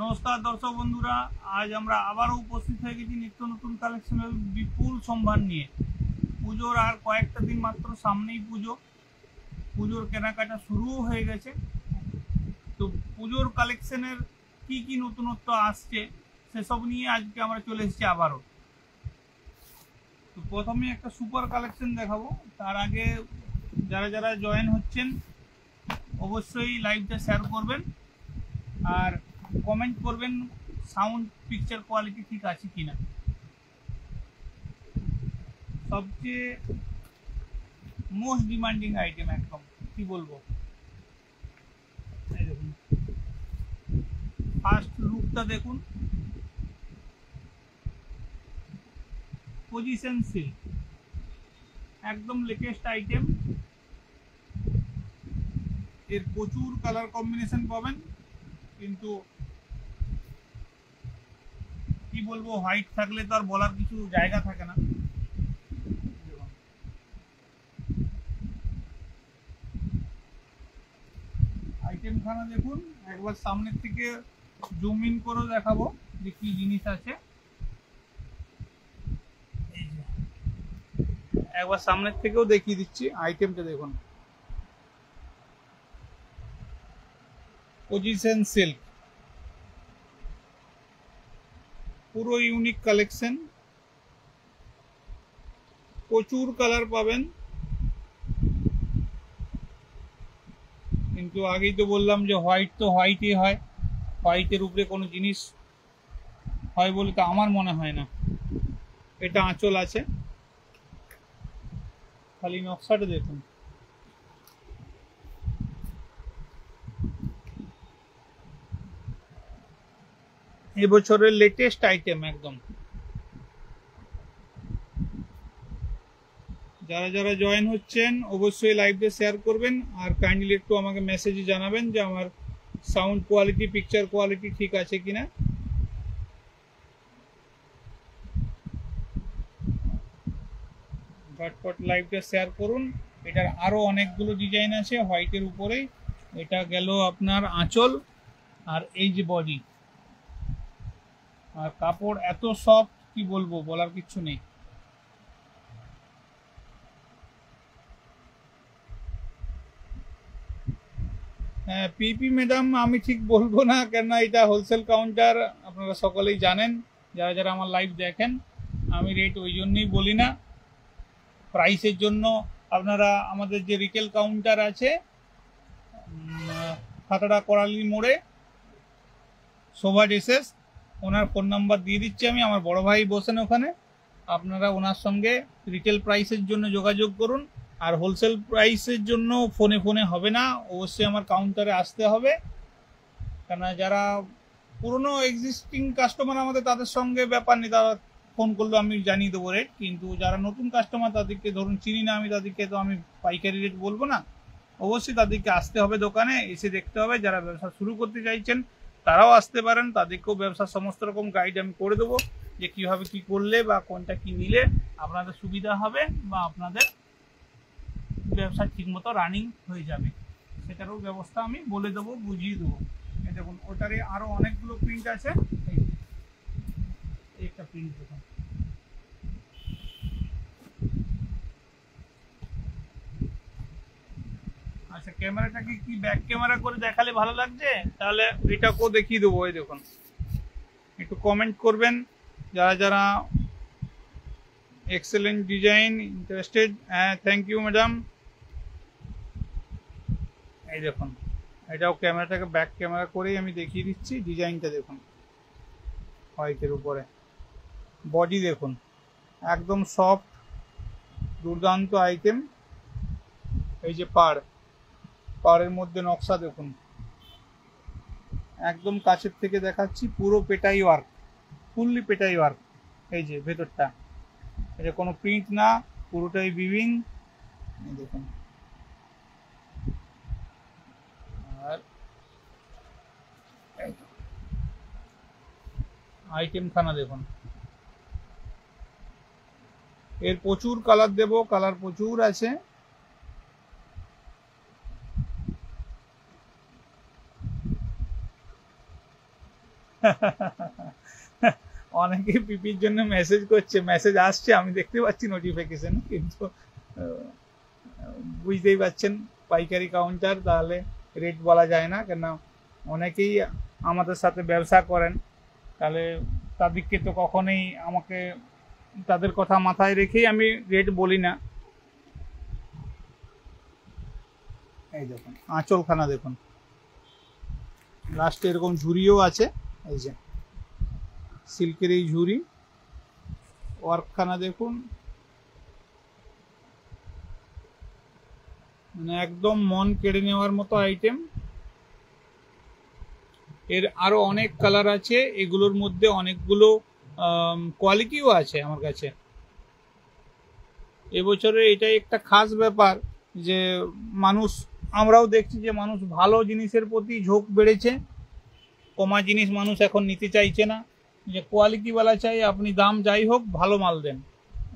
নমস্কার দর্শক বন্ধুরা, আজ আমরা আবারও উপস্থিত হয়ে গেছি নিত্য নতুন কালেকশনের বিপুল সম্ভার নিয়ে। পুজোর আর কয়েকটা দিন মাত্র, সামনেই পুজোর কেনাকাটা শুরুও হয়ে গেছে। তো পুজোর কালেকশনের কি কি নতুনত্ব আসছে সেসব নিয়ে আজকে আমরা চলে এসেছি আবারও। তো প্রথমে একটা সুপার কালেকশন দেখাবো। তার আগে যারা যারা জয়েন হচ্ছেন অবশ্যই লাইভটা শেয়ার করবেন আর কমেন্ট করবেন সাউন্ড পিকচার কোয়ালিটি ঠিক আছে কিনা। সবচেয়ে মোস্ট ডিমান্ডিং আইটেম, একদম কি বলবো, দেখুন ফার্স্ট লুকটা দেখুন, পজিশন সিল্ক, একদম লেটেস্ট আইটেম। এর প্রচুর কালার কম্বিনেশন পাবেন, কিন্তু কি বলবো, হোয়াইট থাকলে তো আর বলার কিছু জায়গা থাকে না। আইটেম খানা দেখুন, একবার সামনের থেকে জুম ইন করে দেখাবো যে কি জিনিস আছে। একবার সামনের থেকেও দেখিয়ে দিচ্ছি আইটেমটা দেখুন, পজিশন সিল্ক, পুরো ইউনিক কালেকশন, প্রচুর কালার পাবেন। কিন্তু আগেই তো বললাম যে হোয়াইট তো হোয়াইটই হয়, হোয়াইটের উপরে কোনো জিনিস হয় বলে তো আমার মনে হয় না। এটা আঁচল আছে, খালি নকশাটা দেখুন। এবছরের লেটেস্ট আইটেম একদম। যারা যারা জয়েন হচ্ছেন অবশ্যই লাইভে শেয়ার করবেন আর কাইন্ডলি একটু আমাকে মেসেজে জানাবেন যে আমার সাউন্ড কোয়ালিটি পিকচার কোয়ালিটি ঠিক আছে কিনা। ঝটপট লাইভটা শেয়ার করুন। এটার আরো অনেকগুলো ডিজাইন আছে হোয়াইটের উপরেই। এটা গেল আপনার আঁচল, আর এই যে বডি, আর কাপড় এত সফট কি বলবো, বলার কিছু নেই। হ্যাঁ পিপি ম্যাডাম আমি ঠিক বলবো না, কেননা এটা হোলসেল কাউন্টার, আপনারা সকলেই জানেন যারা যারা আমার লাইভ দেখেন। আমি রেট ওই জন্যই বলি না, প্রাইসের জন্য। আপনারা আমাদের যে রিটেল কাউন্টার আছে খাতড়া করালি মোড়ে, শোভা ড্রেসেস, ওনার ফোন নাম্বার দিয়ে দিচ্ছি আমি, আমার বড় ভাই বসেন ওখানে। আপনারা ওনার সঙ্গে রিটেল প্রাইসের জন্য যোগাযোগ করুন, আর হোলসেল প্রাইসের জন্য ফোনে ফোনে হবে না, অবশ্যই আমার কাউন্টারে আসতে হবে। কেননা যারা পুরনো এক্সিস্টিং কাস্টমার আমাদের, তাদের সঙ্গে ব্যাপার নেই, তারা ফোন করলে আমি জানিয়ে দেবো রেট। কিন্তু যারা নতুন কাস্টমার, তাদেরকে ধরুন চিনি না আমি, তাদেরকে তো আমি পাইকারি রেট বলবো না। অবশ্যই তাদেরকে আসতে হবে দোকানে, এসে দেখতে হবে। যারা ব্যবসা শুরু করতে চাইছেন তারাও আসতে পারেন, তাদেরকেও ব্যবসার সমস্ত রকম গাইড আমি করে দেবো, যে কিভাবে কি করলে বা কোনটা কি নিলে আপনাদের সুবিধা হবে বা আপনাদের ব্যবসা ঠিকমতো রানিং হয়ে যাবে, সেটারও ব্যবস্থা আমি বলে দেবো, বুঝিয়ে দেবো। এই দেখুন, ওটারে আরো অনেকগুলো প্রিন্ট আছে। এই একটা প্রিন্ট দেখুন, আচ্ছা ক্যামেরাটাকে কি ব্যাক ক্যামেরা করে দেখালে ভালো লাগছে, তাহলে এটাকেও দেখিয়ে দেবো। এই দেখুন, একটু কমেন্ট করবেন যারা যারা এক্সেলেন্ট ডিজাইন ইন্টারেস্টেড। হ্যাঁ থ্যাংক ইউ ম্যাডাম। এই দেখুন, এটাও ক্যামেরাটাকে ব্যাক ক্যামেরা করেই আমি দেখিয়ে দিচ্ছি। ডিজাইনটা দেখুন, হোয়াইটের উপরে বডি দেখুন, একদম সফট দুর্দান্ত আইটেম। এই যে পাড়ের মধ্যে নকশা দেখুন, একদম কাছের থেকে দেখাচ্ছি, পুরো পেটাই ওয়ার্ক, ফুললি পেটাই ওয়ার্ক। এই যে ভেতরটা, এটা কোনো প্রিন্ট না, পুরোটাই উইভিং দেখুন। আর আইটেম খানা দেখুন, এর প্রচুর কালার দেব, কালার প্রচুর আছে। অনেকেই পিপির জন্য মেসেজ করছে, মেসেজ আসছে, আমি দেখতে পাচ্ছি নোটিফিকেশন, কিন্তু বুঝতেই পাচ্ছেন পাইকারি কাউন্টার, তাহলে রেট বলা যায় না, কেন অনেকেই আমাদের সাথে ব্যবসা করেন, তাহলে তাদেরকে তো কখনোই আমাকে তাদের কথা মাথায় রেখেই আমি রেট বলি না। এই দেখুন আঁচলখানা দেখুন, লাস্টে এরকম ঝুড়িও আছে, এই যে সিল্কের এই ঝুড়ি, ওয়ার্কখানা দেখুন, মানে একদম মন কেড়ে নেওয়ার মতো আইটেম। এর আরো অনেক কালার আছে, এগুলোর মধ্যে অনেকগুলো কোয়ালিটিও আছে আমার কাছে। এবছরে এটাই একটা খাস ব্যাপার যে মানুষ, আমরাও দেখছি যে মানুষ ভালো জিনিসের প্রতি ঝোঁক বেড়েছে, কমা জিনিস মানুষ এখন নিতে চাইছে না, যে কোয়ালিটিওয়ালা চাই, আপনি দাম যাই হোক ভালো মাল দেন,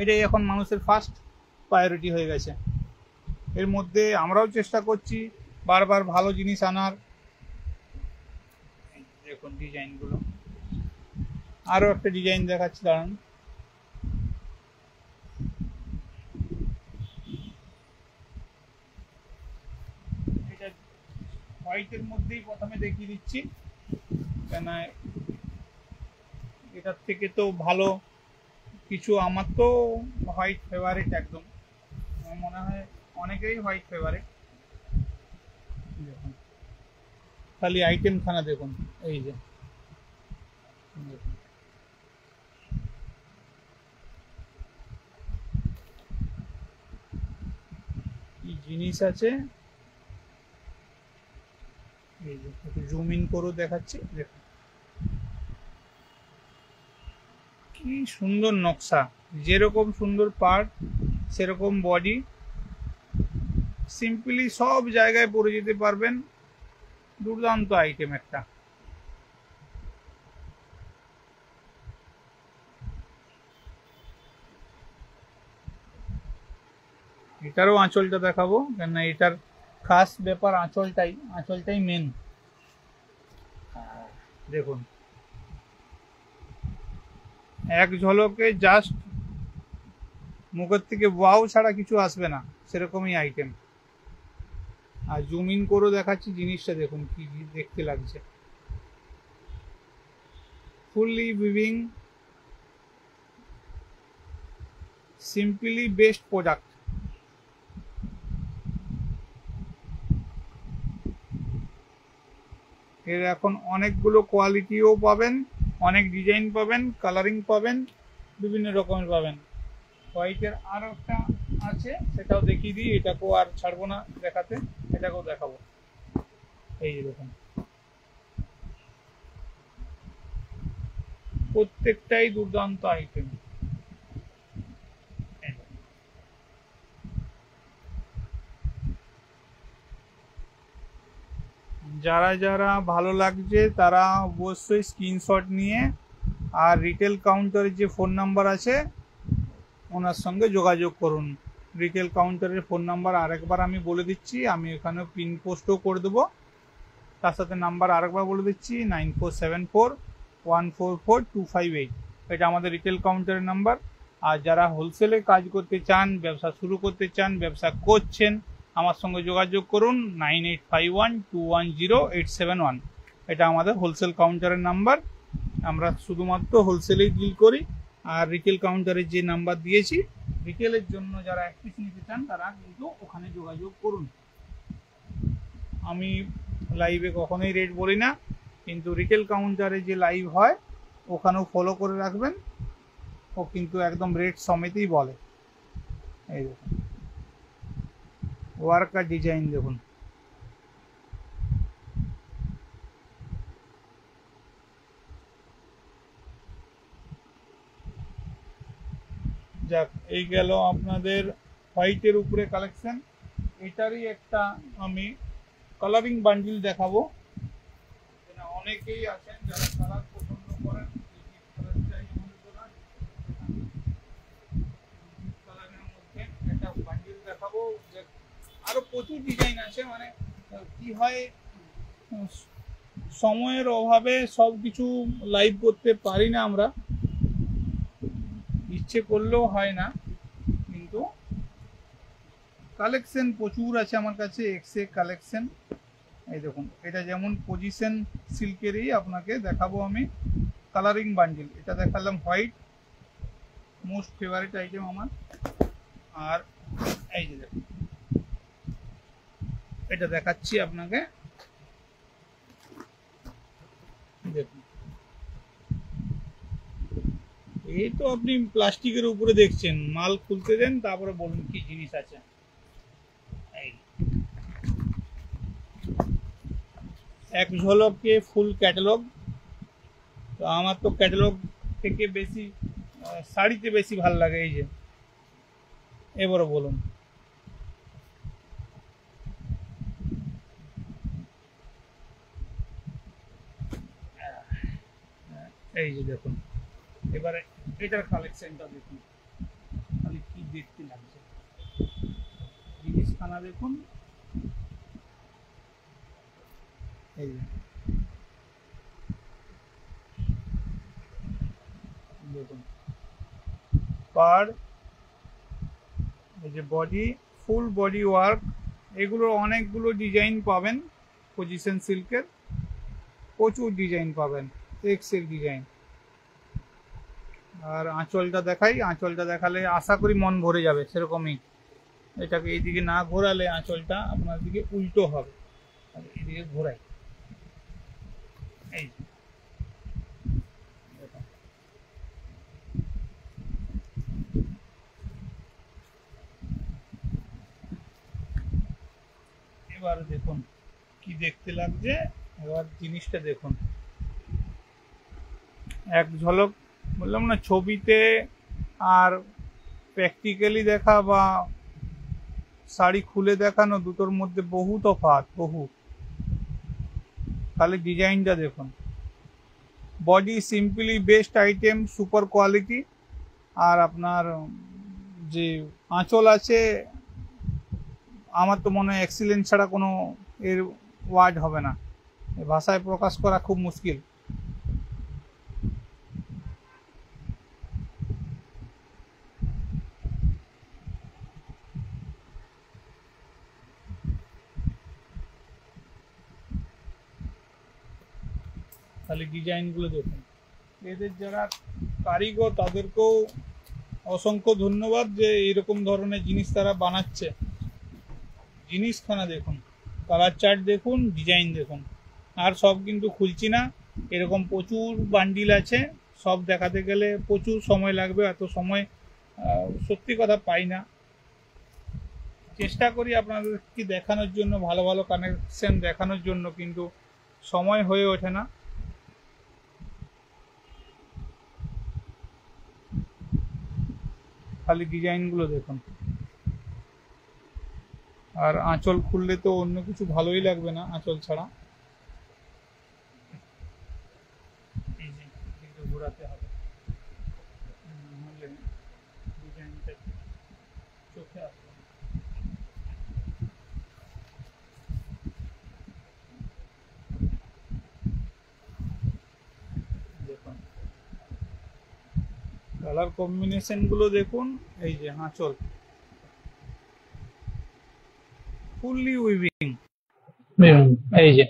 এটাই এখন মানুষের ফার্স্ট প্রায়োরিটি হয়ে গেছে। এর মধ্যে আমরাও চেষ্টা করছি বারবার ভালো জিনিস আনার। দেখুন ডিজাইনগুলো, আরো একটা ডিজাইন দেখাচ্ছি দাঁড়ান। এটা হোয়াইটের মধ্যেই প্রথমে দেখিয়ে দিচ্ছি, কেন এটার থেকে তো ভালো কিছু, আমার তো হোয়াইট ফেভারিট একদম, আমার মনে হয় অনেকেই হোয়াইট ফেভারিট। দেখুন খালি আইটেম খানা দেখুন, এই যে কি জিনিস আছে, এই যে একটু জুম ইন করে দেখাচ্ছি, দেখুন কি সুন্দর নকশা, যেরকম সুন্দর পার্ট সেরকম বডি, সিম্পলি সব জায়গায় পরে যেতে পারবেন, দুর্দান্ত আইটেম একটা। এটারও আঁচলটা দেখাবো, কেন এটার খাস ব্যাপার আঁচলটাই মেন। দেখুন এক ঝলকে জাস্ট মুখের থেকে ওয়াও ছাড়া কিছু আসবে না, সেরকমই আইটেম। আর জুম ইন করে দেখাচ্ছি জিনিসটা, দেখুন কি দেখতে লাগছে, fully weaving, simply best product. এর এখন অনেকগুলো কোয়ালিটিও পাবেন, অনেক ডিজাইন পাবেন, কালারিং পাবেন, বিভিন্ন রকমের পাবেন। হোয়াইটের আরো একটা আছে, সেটাও দেখিয়ে দিই, এটাকেও আর ছাড়বো না দেখাতে, এটাকেও দেখাবো। এই যে দেখুন প্রত্যেকটাই দুর্দান্ত আইটেম। যারা যারা ভালো লাগছে তারা অবশ্যই স্ক্রিনশট নিয়ে আর রিটেল কাউন্টারের যে ফোন নাম্বার আছে ওনার সঙ্গে যোগাযোগ করুন। রিটেল কাউন্টারের ফোন নাম্বার আরেকবার আমি বলে দিচ্ছি, আমি এখানে পিন পোস্টও করে দেবো, তার সাথে নাম্বার আরেকবার বলে দিচ্ছি 9474144258, এটা আমাদের রিটেল কাউন্টারের নাম্বার। আর যারা হোলসেলে কাজ করতে চান, ব্যবসা শুরু করতে চান, ব্যবসা করছেন, আমার সঙ্গে যোগাযোগ করুন 9851210871, এটা আমাদের হোলসেল কাউন্টারের নাম্বার। আমরা শুধুমাত্র হোলসেলেই ডিল করি। আর রিটেল কাউন্টারের যে নাম্বার দিয়েছি, রিটেলের জন্য যারা এক পিস নিতে চান তারা কিন্তু ওখানে যোগাযোগ করুন। আমি লাইভে কখনোই রেট বলি না, কিন্তু রিটেল কাউন্টারে যে লাইভ হয় ওখানেও ফলো করে রাখবেন, ও কিন্তু একদম রেট সমেতই বলে। এই দেখুন ওয়ার্ক আর ডিজাইন দেখুন, যাক এই গেল আপনাদের হোয়াইটের উপরে কালেকশন। এটারই একটা আমি কালারিং বান্ডিল দেখাবো, অনেকেই আছেন যারা কালার পছন্দ করেন, কালারের মধ্যে একটা বান্ডিল দেখাবো। আরো প্রচুর ডিজাইন আছে, মানে কি হয় সময়ের অভাবে সব কিছু লাইভ করতে পারি না আমরা, ইচ্ছে করলেও হয় না, কিন্তু কালেকশন প্রচুর আছে আমার কাছে, এক্সে কালেকশন। এই দেখুন, এটা যেমন পজিশন সিল্কেরই আপনাকে দেখাবো আমি কালারিং বান্ডিল। এটা দেখালাম হোয়াইট, মোস্ট ফেভারিট আইটেম আমার। আর এই যে দেখুন, এটা দেখাচ্ছি আপনাকে, দেখুন এই তো আপনি প্লাস্টিকের উপরে দেখছেন, মাল খুলতে দেন তারপরে বলুন কি জিনিস আছে। এই এক ঝলকে ফুল ক্যাটালগ। তো আমার তো ক্যাটালগ থেকে বেশি শাড়িতে বেশি ভালো লাগে। এই যে এবারে বলুন, এই যে দেখুন, এবারে এটার কালেকশনটা দেখুন, খালি কি দেখতে লাগছে জিনিসখানা দেখুন। এই যে দেখুন, পার এই যে বডি, ফুল বডি ওয়ার্ক, এগুলোর অনেকগুলো ডিজাইন পাবেন। পজিশন সিল্কের প্রচুর ডিজাইন পাবেন, এক্স ডিজাইন। আর আঁচলটা দেখাই, আঁচলটা দেখালে আশা করি মন ভরে যাবে সেরকমই। এটাকে এইদিকে না ঘোরালে আঁচলটা আপনার দিকে উল্টো হবে, এইদিকে ঘোরাই। এই এবার দেখুন কি দেখতে লাগছে, এবার জিনিসটা দেখুন। এক ঝলক বললাম না, ছবিতে আর প্র্যাকটিক্যালি দেখা বা শাড়ি খুলে দেখানো দুটোর মধ্যে বহু তফাৎ, বহু। খালি ডিজাইনটা দেখুন, body simply best item, super quality. আর আপনার যে আঁচল আছে, আমার তো মনে হয় এক্সিলেন্ট ছাড়া কোনো এর ওয়ার্ড হবে না, ভাষায় প্রকাশ করা খুব মুশকিল। খালি ডিজাইনগুলো দেখুন, এদের যারা কারিগর তাদেরকেও অসংখ্য ধন্যবাদ যে এরকম ধরনের জিনিস তারা বানাচ্ছে। জিনিসখানা দেখুন, কালার চার্ট দেখুন, ডিজাইন দেখুন। আর সব কিন্তু খুলছি না, এরকম প্রচুর বান্ডিল আছে, সব দেখাতে গেলে প্রচুর সময় লাগবে, এত সময় সত্যি কথা পাই না। চেষ্টা করি আপনাদেরকে দেখানোর জন্য, ভালো ভালো কানেকশন দেখানোর জন্য, কিন্তু সময় হয়ে ওঠে না। খালি ডিজাইনগুলো দেখুন। আর আঁচল খুললে তো অন্য কিছু ভালোই লাগবে না আঁচল ছাড়া। ঘোরাতে হবে, ডিজাইনটা চোখে আসবে। দেখুন কালার কম্বিনেশন গুলো দেখুন। এই যে আঁচল ফুললি উইভিং, এই যে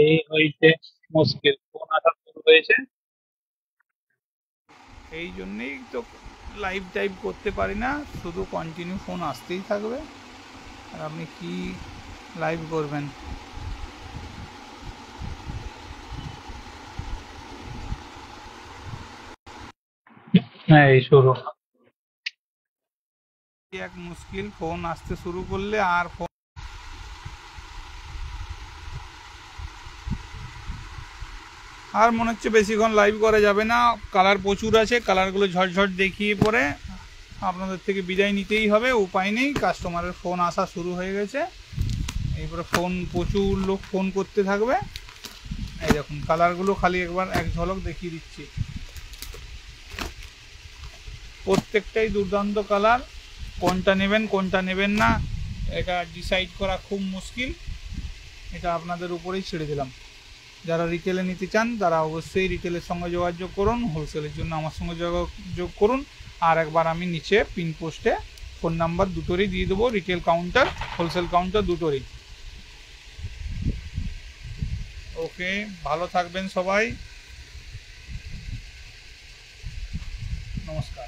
এই হইতে মুশকিল, ফোন আসা শুরু হয়েছে, এই জন্যই তো লাইভ টাইপ করতে পারি না, শুধু কন্টিনিউ ফোন আসতেই থাকবে। আর আপনি কি লাইভ করবেন? হ্যাঁ এই শুরু, এক মুশকিল, ফোন আসতে শুরু করলে আর ফোন আর মনে হচ্ছে বেশিক্ষণ লাইভ করা যাবে না। কালার প্রচুর আছে, কালারগুলো ঝটঝট দেখিয়ে পরে আপনাদের থেকে বিদায় নিতেই হবে, উপায় নেই। কাস্টমারের ফোন আসা শুরু হয়ে গেছে, এরপরে ফোন প্রচুর লোক ফোন করতে থাকবে। এই দেখুন কালারগুলো খালি একবার এক ঝলক দেখিয়ে দিচ্ছি, প্রত্যেকটাই দুর্দান্ত কালার। কোনটা নেবেন কোনটা নেবেন না এটা ডিসাইড করা খুব মুশকিল, এটা আপনাদের উপরেই ছেড়ে দিলাম। যারা রিটেলে নিতে চান তারা অবশ্যই রিটেলের সঙ্গে যোগাযোগ করুন, হোলসেলের জন্য আমার সঙ্গে যোগাযোগ করুন। আর একবার আমি নিচে পিন পোস্টে ফোন নাম্বার দুটোরই দিয়ে দেবো, রিটেল কাউন্টার হোলসেল কাউন্টার দুটোরই। ওকে, ভালো থাকবেন সবাই, নমস্কার।